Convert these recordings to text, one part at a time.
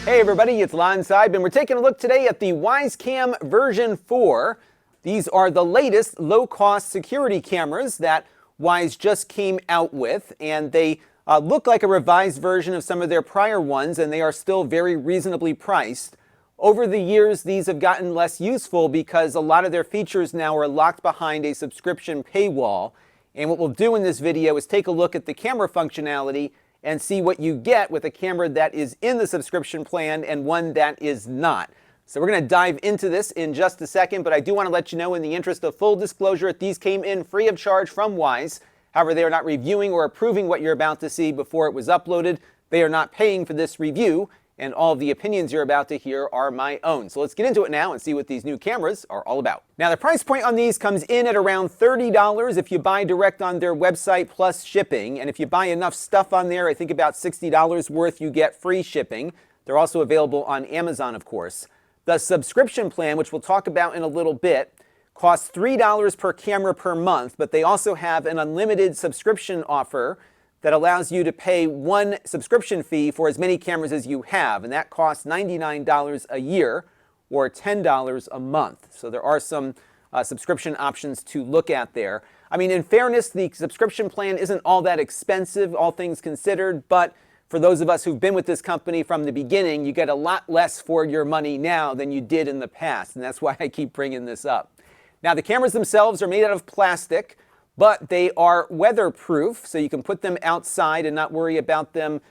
Hey everybody, it's Lon.TV, and we're taking a look today at the Wyze Cam version 4. These are the latest low-cost security cameras that Wyze just came out with, and they look like a revised version of some of their prior ones, and they are still very reasonably priced. Over the years, these have gotten less useful because a lot of their features now are locked behind a subscription paywall. And what we'll do in this video is take a look at the camera functionality and see what you get with a camera that is in the subscription plan and one that is not. So we're going to dive into this in just a second, but I do want to let you know, in the interest of full disclosure, that these came in free of charge from Wyze. However, they are not reviewing or approving what you're about to see before it was uploaded. They are not paying for this review, and all of the opinions you're about to hear are my own. So let's get into it now and see what these new cameras are all about. Now, the price point on these comes in at around $30 if you buy direct on their website plus shipping. And if you buy enough stuff on there, I think about $60 worth, you get free shipping. They're also available on Amazon, of course. The subscription plan, which we'll talk about in a little bit, costs $3 per camera per month, but they also have an unlimited subscription offer that allows you to pay one subscription fee for as many cameras as you have, and that costs $99 a year or $10 a month. So there are some subscription options to look at there. I mean, in fairness, the subscription plan isn't all that expensive, all things considered, but for those of us who've been with this company from the beginning, you get a lot less for your money now than you did in the past, and that's why I keep bringing this up. Now, the cameras themselves are made out of plastic, but they are weatherproof, so you can put them outside and not worry about them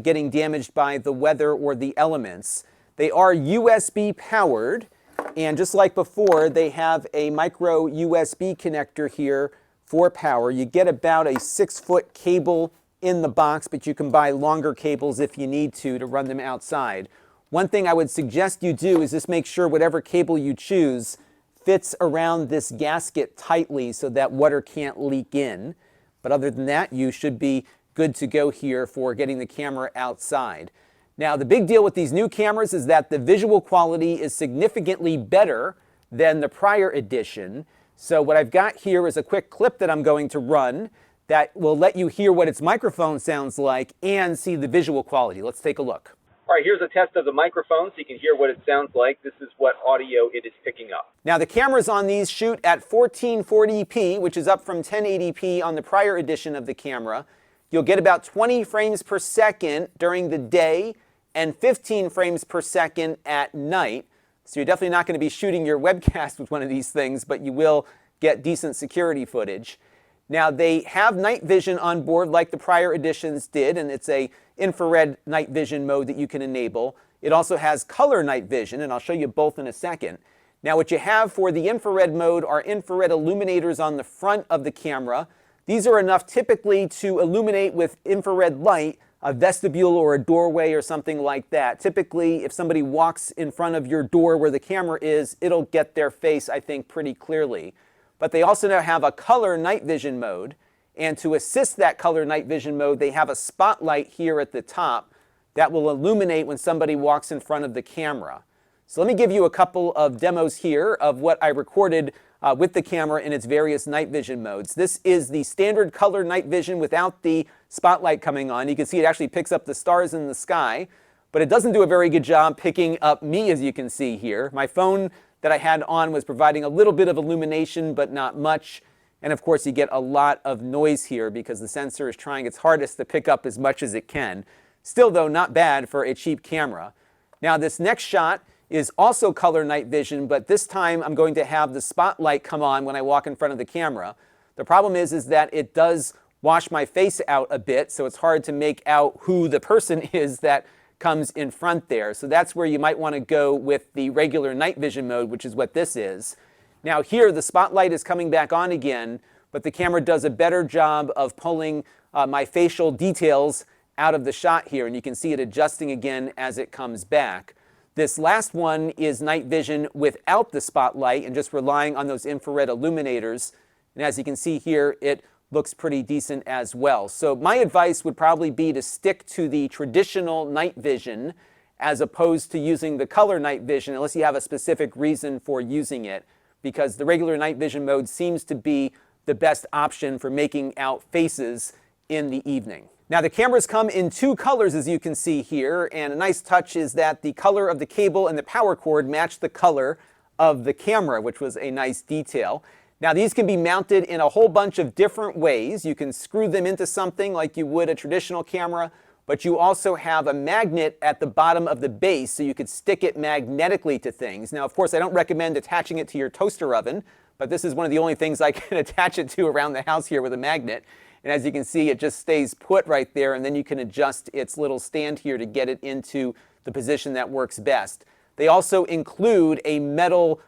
getting damaged by the weather or the elements. They are USB powered, and just like before, they have a micro USB connector here for power. You get about a 6-foot cable in the box, but you can buy longer cables if you need to run them outside. One thing I would suggest you do is just make sure whatever cable you choose fits around this gasket tightly so that water can't leak in. But other than that, you should be good to go here for getting the camera outside. Now, the big deal with these new cameras is that the visual quality is significantly better than the prior edition. So what I've got here is a quick clip that I'm going to run that will let you hear what its microphone sounds like and see the visual quality. Let's take a look. All right, here's a test of the microphone so you can hear what it sounds like. This is what audio it is picking up. Now, the cameras on these shoot at 1440p, which is up from 1080p on the prior edition of the camera. You'll get about 20 frames per second during the day and 15 frames per second at night. So you're definitely not going to be shooting your webcast with one of these things, but you will get decent security footage. Now, they have night vision on board like the prior editions did, and it's a infrared night vision mode that you can enable. It also has color night vision, and I'll show you both in a second. Now, what you have for the infrared mode are infrared illuminators on the front of the camera. These are enough typically to illuminate with infrared light a vestibule or a doorway or something like that. Typically, if somebody walks in front of your door where the camera is, it'll get their face, I think, pretty clearly. But they also now have a color night vision mode. And to assist that color night vision mode, they have a spotlight here at the top that will illuminate when somebody walks in front of the camera. So let me give you a couple of demos here of what I recorded with the camera in its various night vision modes. This is the standard color night vision without the spotlight coming on. You can see it actually picks up the stars in the sky, but it doesn't do a very good job picking up me, as you can see here. My phone that I had on was providing a little bit of illumination, but not much. And of course, you get a lot of noise here because the sensor is trying its hardest to pick up as much as it can. Still, though, not bad for a cheap camera. Now, this next shot is also color night vision, but this time I'm going to have the spotlight come on when I walk in front of the camera. The problem is that it does wash my face out a bit, so it's hard to make out who the person is that comes in front there. So that's where you might want to go with the regular night vision mode, which is what this is. Now here, the spotlight is coming back on again, but the camera does a better job of pulling my facial details out of the shot here, and you can see it adjusting again as it comes back. This last one is night vision without the spotlight and just relying on those infrared illuminators. And as you can see here, it looks pretty decent as well. So my advice would probably be to stick to the traditional night vision as opposed to using the color night vision unless you have a specific reason for using it, because the regular night vision mode seems to be the best option for making out faces in the evening. Now the cameras come in two colors, as you can see here, and a nice touch is that the color of the cable and the power cord match the color of the camera, which was a nice detail. Now these can be mounted in a whole bunch of different ways. You can screw them into something like you would a traditional camera, but you also have a magnet at the bottom of the base so you could stick it magnetically to things. Now of course I don't recommend attaching it to your toaster oven, but this is one of the only things I can attach it to around the house here with a magnet. And as you can see, it just stays put right there, and then you can adjust its little stand here to get it into the position that works best. They also include a metal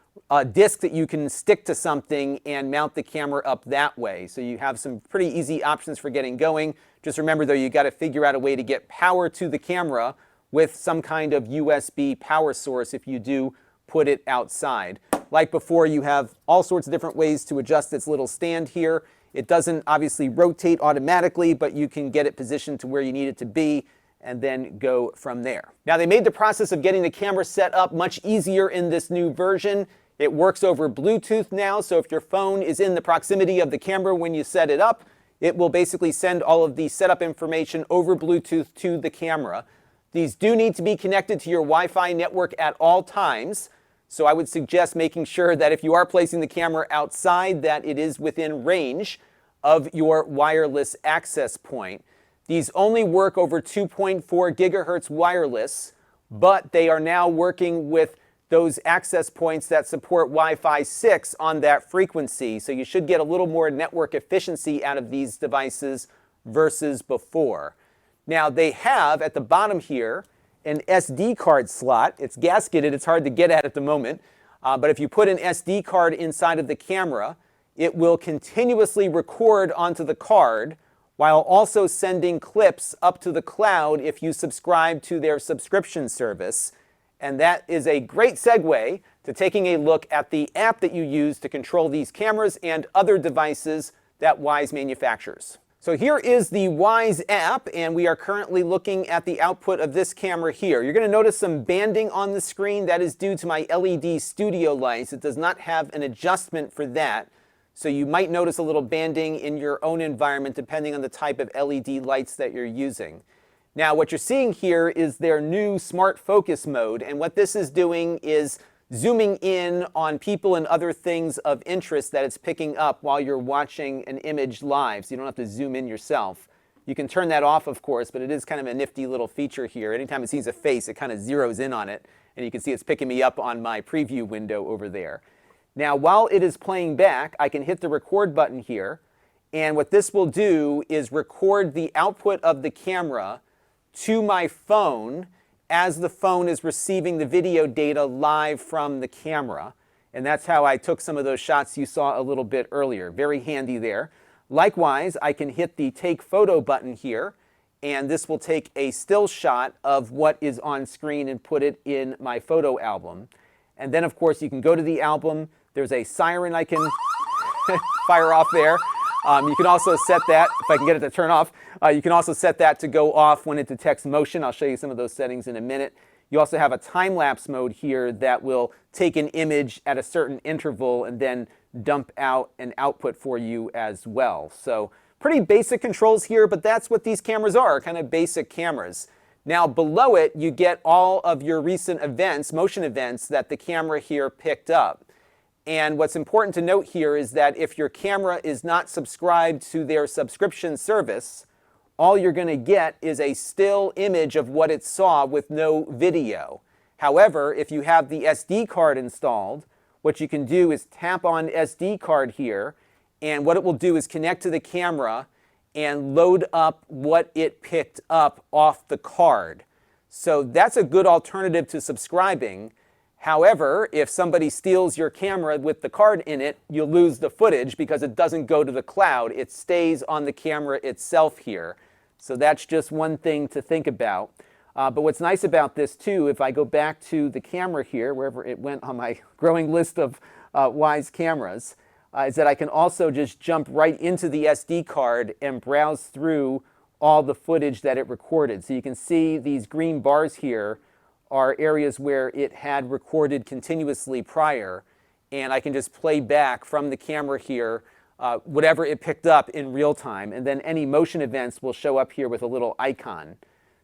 disc that you can stick to something and mount the camera up that way. So you have some pretty easy options for getting going. Just remember though, you got to figure out a way to get power to the camera with some kind of USB power source if you do put it outside. Like before, you have all sorts of different ways to adjust its little stand here. It doesn't obviously rotate automatically, but you can get it positioned to where you need it to be and then go from there. Now they made the process of getting the camera set up much easier in this new version. It works over Bluetooth now, so if your phone is in the proximity of the camera when you set it up, it will basically send all of the setup information over Bluetooth to the camera. These do need to be connected to your Wi-Fi network at all times. So I would suggest making sure that if you are placing the camera outside, that it is within range of your wireless access point. These only work over 2.4 gigahertz wireless, but they are now working with those access points that support Wi-Fi 6 on that frequency. So you should get a little more network efficiency out of these devices versus before. Now they have at the bottom here an SD card slot. It's gasketed, it's hard to get at the moment, but if you put an SD card inside of the camera, it will continuously record onto the card while also sending clips up to the cloud if you subscribe to their subscription service. And that is a great segue to taking a look at the app that you use to control these cameras and other devices that Wyze manufactures. So here is the Wyze app, and we are currently looking at the output of this camera here. You're going to notice some banding on the screen. That is due to my LED studio lights. It does not have an adjustment for that. So you might notice a little banding in your own environment depending on the type of LED lights that you're using. Now what you're seeing here is their new smart focus mode, and what this is doing is zooming in on people and other things of interest that it's picking up while you're watching an image live, so you don't have to zoom in yourself. You can turn that off, of course, but it is kind of a nifty little feature here. Anytime it sees a face, it kind of zeroes in on it, and you can see it's picking me up on my preview window over there. Now, while it is playing back, I can hit the record button here, and what this will do is record the output of the camera to my phone as the phone is receiving the video data live from the camera. And that's how I took some of those shots you saw a little bit earlier. Very handy there. Likewise, I can hit the take photo button here, and this will take a still shot of what is on screen and put it in my photo album. And then of course you can go to the album. There's a siren I can fire off there. You can also set that, if I can get it to turn off, you can also set that to go off when it detects motion. I'll show you some of those settings in a minute. You also have a time-lapse mode here that will take an image at a certain interval and then dump out an output for you as well. So pretty basic controls here, but that's what these cameras are, kind of basic cameras. Now below it, you get all of your recent events, motion events that the camera here picked up. And what's important to note here is that if your camera is not subscribed to their subscription service, all you're going to get is a still image of what it saw with no video. However, if you have the SD card installed, what you can do is tap on SD card here, and what it will do is connect to the camera and load up what it picked up off the card. So that's a good alternative to subscribing. However, if somebody steals your camera with the card in it, you'll lose the footage because it doesn't go to the cloud. It stays on the camera itself here. So that's just one thing to think about. But what's nice about this too, if I go back to the camera here, wherever it went on my growing list of Wyze cameras, is that I can also just jump right into the SD card and browse through all the footage that it recorded. So you can see these green bars here are areas where it had recorded continuously prior, and I can just play back from the camera here whatever it picked up in real time. And then any motion events will show up here with a little icon.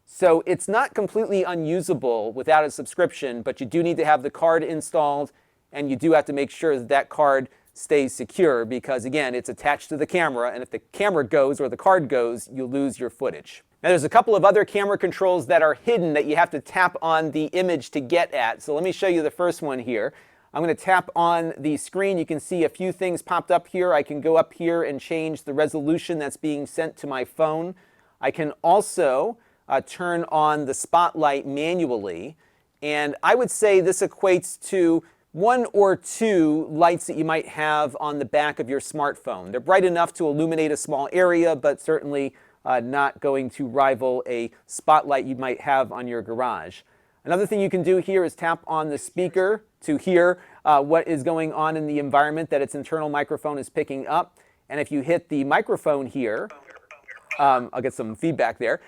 So it's not completely unusable without a subscription, but you do need to have the card installed, and you do have to make sure that that card stays secure because, again, it's attached to the camera, and if the camera goes or the card goes, you lose your footage. Now, there's a couple of other camera controls that are hidden that you have to tap on the image to get at. So let me show you the first one here. I'm going to tap on the screen. You can see a few things popped up here. I can go up here and change the resolution that's being sent to my phone. I can also turn on the spotlight manually. And I would say this equates to 1 or 2 lights that you might have on the back of your smartphone. They're bright enough to illuminate a small area, but certainly not going to rival a spotlight you might have on your garage. Another thing you can do here is tap on the speaker to hear what is going on in the environment that its internal microphone is picking up. And if you hit the microphone here, I'll get some feedback there.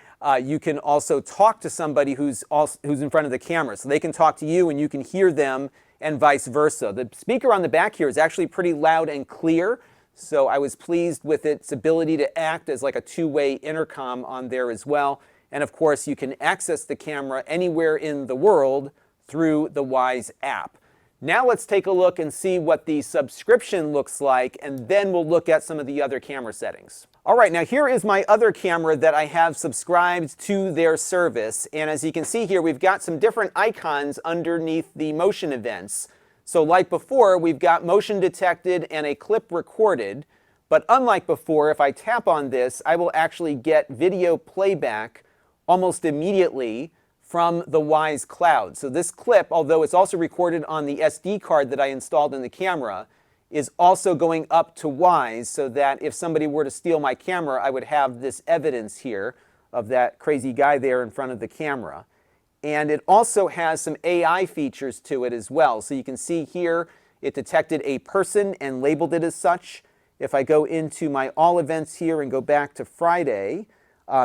You can also talk to somebody who's in front of the camera. So they can talk to you and you can hear them, and vice versa. The speaker on the back here is actually pretty loud and clear. So I was pleased with its ability to act as like a two-way intercom on there as well. And of course, you can access the camera anywhere in the world through the Wyze app. Now let's take a look and see what the subscription looks like, and then we'll look at some of the other camera settings. All right, now here is my other camera that I have subscribed to their service. And as you can see here, we've got some different icons underneath the motion events. So like before, we've got motion detected and a clip recorded. But unlike before, if I tap on this, I will actually get video playback almost immediately from the Wyze cloud. So this clip, although it's also recorded on the SD card that I installed in the camera, is also going up to Wyze so that if somebody were to steal my camera, I would have this evidence here of that crazy guy there in front of the camera. And it also has some AI features to it as well. So you can see here, it detected a person and labeled it as such. If I go into my all events here and go back to Friday,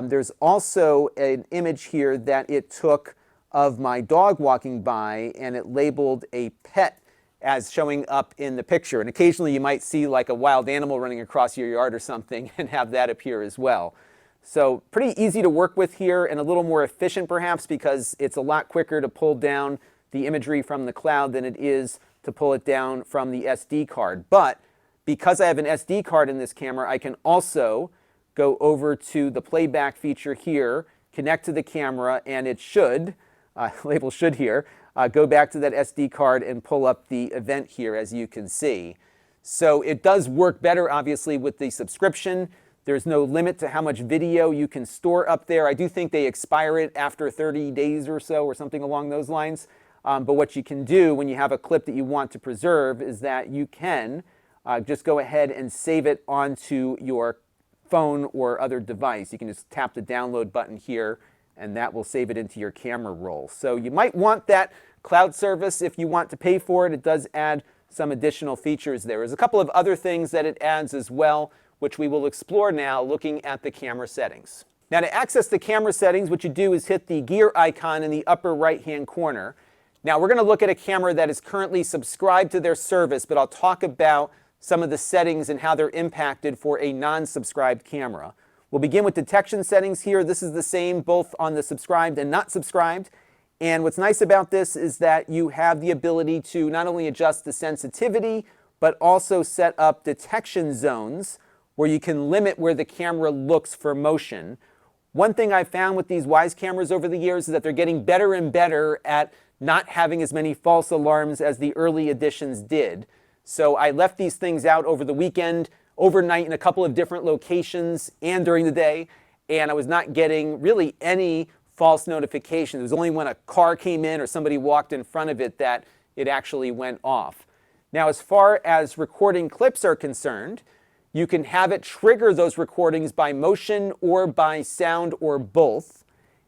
there's also an image here that it took of my dog walking by, and it labeled a pet as showing up in the picture. And occasionally you might see like a wild animal running across your yard or something and have that appear as well. So pretty easy to work with here and a little more efficient perhaps because it's a lot quicker to pull down the imagery from the cloud than it is to pull it down from the SD card. But because I have an SD card in this camera, I can also go over to the playback feature here, connect to the camera, and it should, label should here, go back to that SD card and pull up the event here, as you can see. So it does work better, obviously, with the subscription. There's no limit to how much video you can store up there. I do think they expire it after 30 days or so, or something along those lines. But what you can do when you have a clip that you want to preserve is that you can just go ahead and save it onto your phone or other device. You can just tap the download button here, and that will save it into your camera roll. So you might want that cloud service if you want to pay for it. It does add some additional features there. There's a couple of other things that it adds as well, which we will explore now looking at the camera settings. Now to access the camera settings, what you do is hit the gear icon in the upper right-hand corner. Now we're going to look at a camera that is currently subscribed to their service, but I'll talk about some of the settings and how they're impacted for a non-subscribed camera. We'll begin with detection settings here. This is the same both on the subscribed and not subscribed. And what's nice about this is that you have the ability to not only adjust the sensitivity, but also set up detection zones where you can limit where the camera looks for motion. One thing I've found with these Wyze cameras over the years is that they're getting better and better at not having as many false alarms as the early editions did. So I left these things out over the weekend, overnight in a couple of different locations and during the day, and I was not getting really any false notifications. It was only when a car came in or somebody walked in front of it that it actually went off. Now, as far as recording clips are concerned, you can have it trigger those recordings by motion or by sound or both.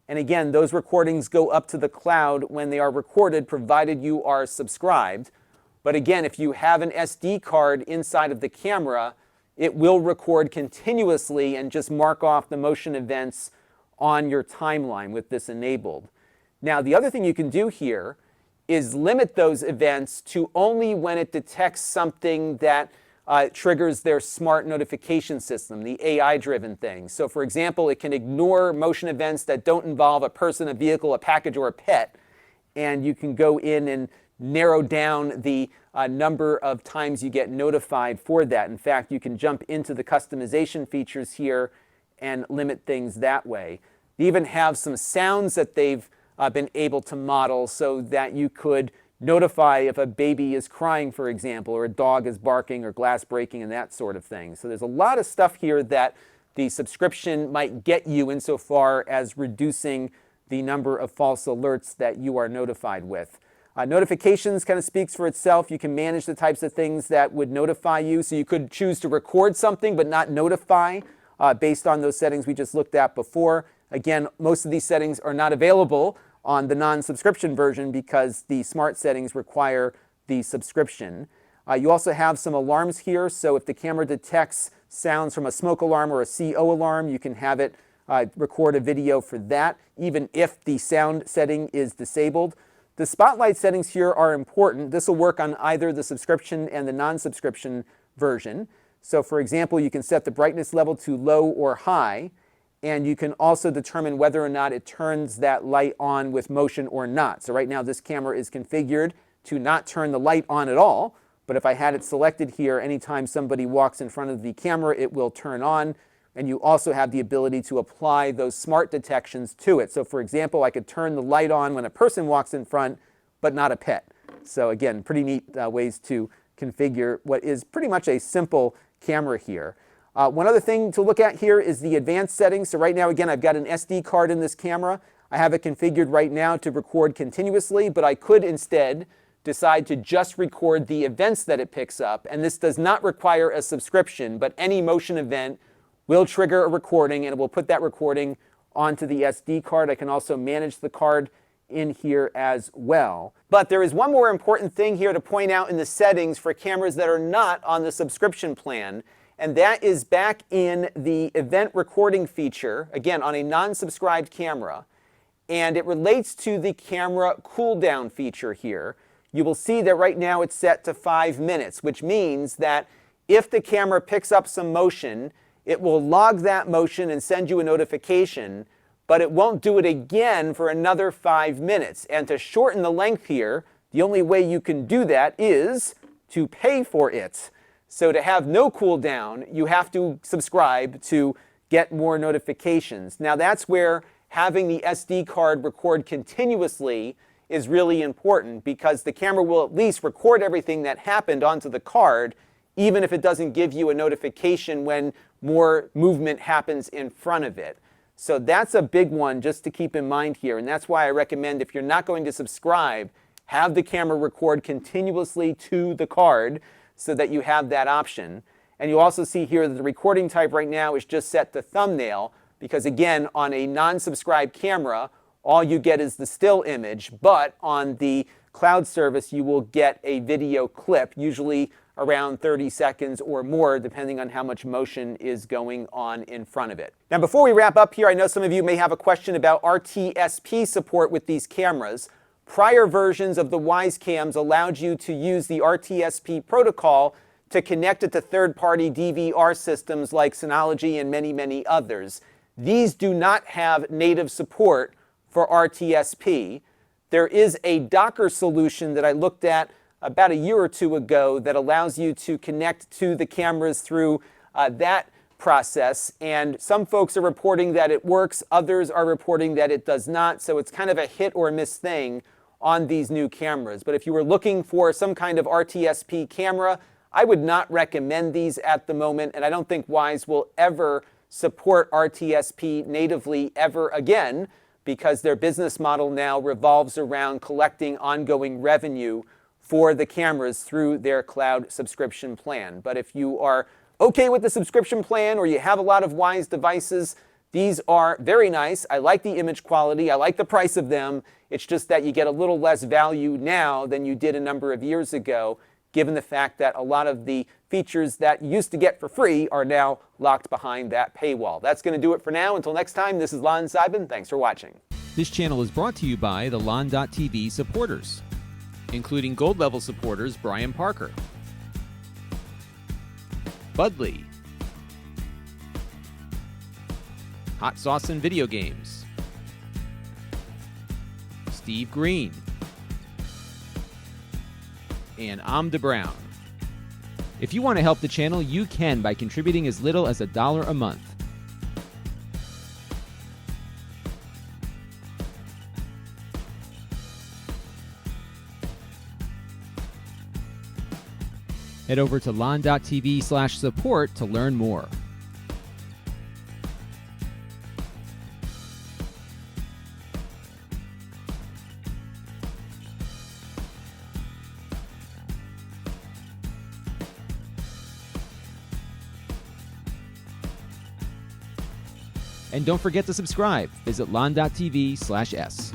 And again, those recordings go up to the cloud when they are recorded, provided you are subscribed. But again, if you have an SD card inside of the camera, it will record continuously and just mark off the motion events on your timeline with this enabled. Now, the other thing you can do here is limit those events to only when it detects something that triggers their smart notification system, the AI-driven thing. So for example, it can ignore motion events that don't involve a person, a vehicle, a package, or a pet. And you can go in and narrow down the number of times you get notified for that. In fact, you can jump into the customization features here and limit things that way. They even have some sounds that they've been able to model so that you could notify if a baby is crying, for example, or a dog is barking or glass breaking and that sort of thing. So there's a lot of stuff here that the subscription might get you insofar as reducing the number of false alerts that you are notified with. Notifications kind of speaks for itself. You can manage the types of things that would notify you. So you could choose to record something but not notify based on those settings we just looked at before. Again, most of these settings are not available on the non-subscription version because the smart settings require the subscription. You also have some alarms here. So if the camera detects sounds from a smoke alarm or a CO alarm, you can have it record a video for that, even if the sound setting is disabled. The spotlight settings here are important. This will work on either the subscription and the non-subscription version. So for example, you can set the brightness level to low or high, and you can also determine whether or not it turns that light on with motion or not. So right now this camera is configured to not turn the light on at all, but if I had it selected here, anytime somebody walks in front of the camera, it will turn on. And you also have the ability to apply those smart detections to it. So for example, I could turn the light on when a person walks in front, but not a pet. So again, pretty neat ways to configure what is pretty much a simple camera here. One other thing to look at here is the advanced settings. So right now, again, I've got an SD card in this camera. I have it configured right now to record continuously, but I could instead decide to just record the events that it picks up. And this does not require a subscription, but any motion event will trigger a recording, and it will put that recording onto the SD card. I can also manage the card in here as well. But there is one more important thing here to point out in the settings for cameras that are not on the subscription plan, and that is back in the event recording feature, again, on a non-subscribed camera, and it relates to the camera cooldown feature here. You will see that right now it's set to 5 minutes, which means that if the camera picks up some motion, it will log that motion and send you a notification, but it won't do it again for another 5 minutes. And to shorten the length here, the only way you can do that is to pay for it. So to have no cooldown, you have to subscribe to get more notifications. Now that's where having the SD card record continuously is really important, because the camera will at least record everything that happened onto the card, even if it doesn't give you a notification when more movement happens in front of it. So that's a big one just to keep in mind here, and that's why I recommend, if you're not going to subscribe, have the camera record continuously to the card so that you have that option. And you also see here that the recording type right now is just set to thumbnail, because again, on a non-subscribed camera, all you get is the still image, but on the cloud service, you will get a video clip, usually around 30 seconds or more, depending on how much motion is going on in front of it. Now, before we wrap up here, I know some of you may have a question about RTSP support with these cameras. Prior versions of the Wyze Cams allowed you to use the RTSP protocol to connect it to third-party DVR systems like Synology and many, many others. These do not have native support for RTSP. There is a Docker solution that I looked at about a year or two ago that allows you to connect to the cameras through that process. And some folks are reporting that it works, others are reporting that it does not. So it's kind of a hit or miss thing on these new cameras. But if you were looking for some kind of RTSP camera, I would not recommend these at the moment. And I don't think Wyze will ever support RTSP natively ever again, because their business model now revolves around collecting ongoing revenue for the cameras through their cloud subscription plan. But if you are okay with the subscription plan, or you have a lot of Wyze devices, these are very nice. I like the image quality. I like the price of them. It's just that you get a little less value now than you did a number of years ago, given the fact that a lot of the features that you used to get for free are now locked behind that paywall. That's going to do it for now. Until next time, this is Lon.TV. Thanks for watching. This channel is brought to you by the Lon.TV supporters, including gold level supporters Brian Parker, Budley, Hot Sauce and Video Games, Steve Green, and Amda Brown. If you want to help the channel, you can by contributing as little as $1 a month. Head over to Lon.TV/support to learn more. And don't forget to subscribe. Visit Lon.TV/s.